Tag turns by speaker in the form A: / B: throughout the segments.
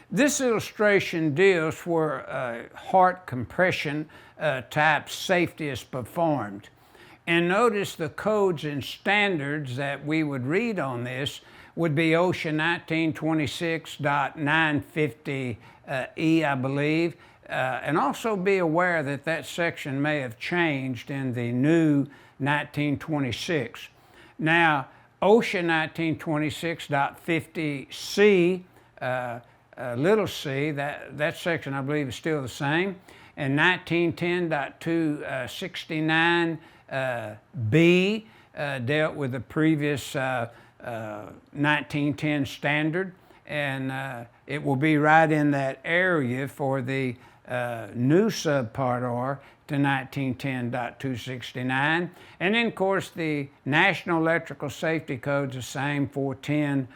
A: This illustration deals where heart compression type safety is performed. And notice the codes and standards that we would read on this would be OSHA 1926.950E, I believe. And also be aware that that section may have changed in the new 1926. Now, OSHA 1926.50C, little c, that section I believe is still the same, and 1910.269B dealt with the previous 1910 standard, and it will be right in that area for the new subpart R to 1910.269. And then, of course, the National Electrical Safety Code is the same, 410,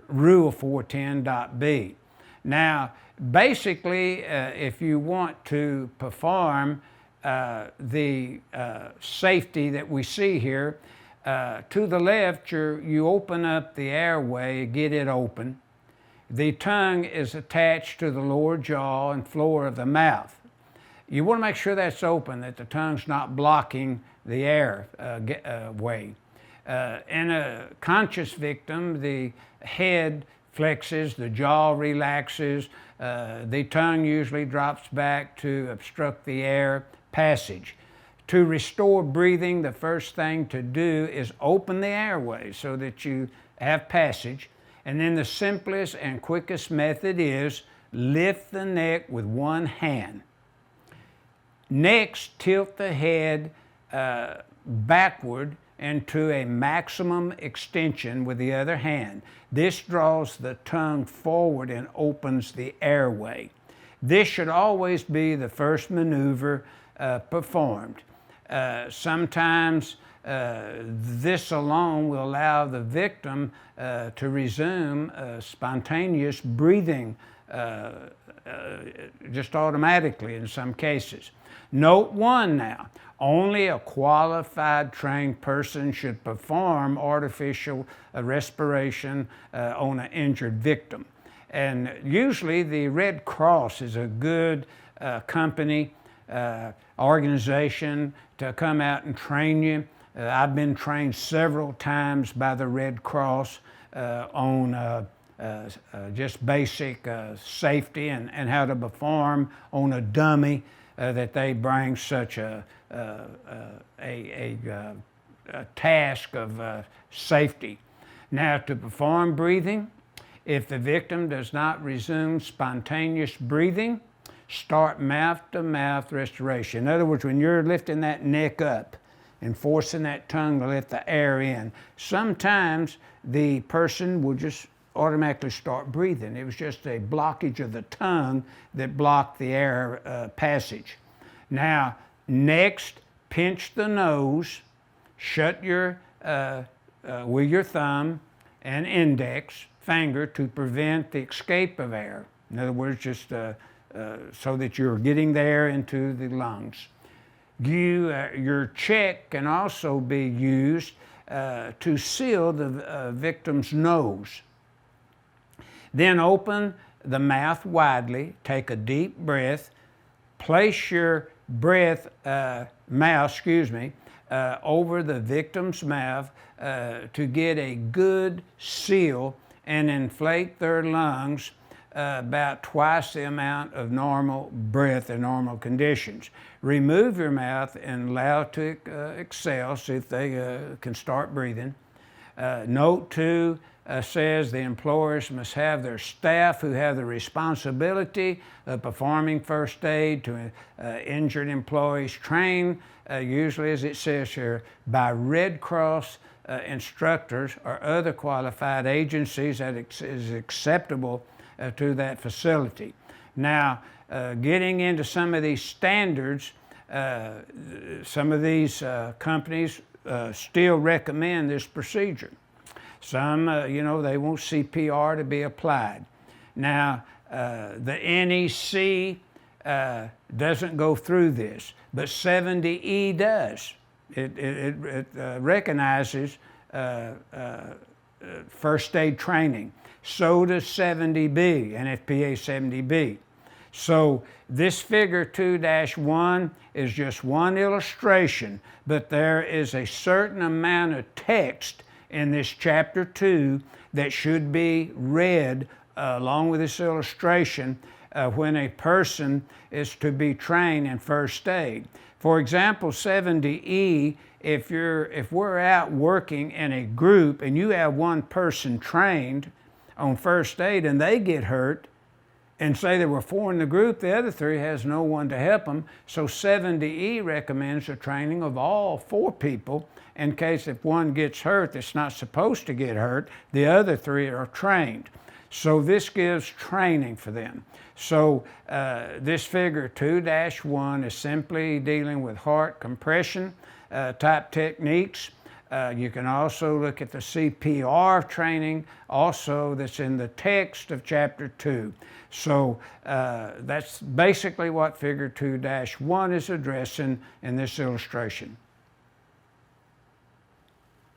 A: Rule 410.B. Now, basically, if you want to perform the safety that we see here, to the left, you open up the airway, get it open. The tongue is attached to the lower jaw and floor of the mouth. You want to make sure that's open, that the tongue's not blocking the air way. In a conscious victim, the head flexes, the jaw relaxes, the tongue usually drops back to obstruct the air passage. To restore breathing, the first thing to do is open the airway so that you have passage. And then the simplest and quickest method is lift the neck with one hand. Next, tilt the head backward into a maximum extension with the other hand. This draws the tongue forward and opens the airway. This should always be the first maneuver performed. Sometimes this alone will allow the victim to resume spontaneous breathing just automatically in some cases. Note one now, only a qualified trained person should perform artificial respiration on an injured victim. And usually the Red Cross is a good company, organization to come out and train you. I've been trained several times by the Red Cross on just basic safety and how to perform on a dummy that they bring such a task of safety. Now, to perform breathing, if the victim does not resume spontaneous breathing, start mouth-to-mouth respiration. In other words, when you're lifting that neck up and forcing that tongue to let the air in, sometimes the person will just automatically start breathing. It was just a blockage of the tongue that blocked the air passage. Now, next, pinch the nose, shut your, with your thumb and index finger to prevent the escape of air. In other words, just so that you're getting the air into the lungs. Your check can also be used to seal the victim's nose. Then open the mouth widely, take a deep breath, place your mouth over the victim's mouth to get a good seal and inflate their lungs about twice the amount of normal breath in normal conditions. Remove your mouth and allow it to exhale, see if they can start breathing. Note 2 says the employers must have their staff who have the responsibility of performing first aid to injured employees trained, usually as it says here, by Red Cross instructors or other qualified agencies that is acceptable to that facility. Now, getting into some of these standards, some of these companies still recommend this procedure. Some, they want CPR to be applied. Now, the NEC doesn't go through this, but 70E does. It recognizes first aid training. so does 70B, NFPA 70B. So this figure 2-1 is just one illustration, but there is a certain amount of text in this chapter 2 that should be read along with this illustration when a person is to be trained in first aid. For example, 70E, if we're out working in a group and you have one person trained on first aid and they get hurt, and say there were 4 in the group, the other 3 has no one to help them. So 70E recommends the training of all 4 people in case if one gets hurt that's not supposed to get hurt, the other 3 are trained. So this gives training for them. So this figure 2-1 is simply dealing with heart compression type techniques. You can also look at the CPR training also that's in the text of chapter 2. So that's basically what figure 2-1 is addressing in this illustration.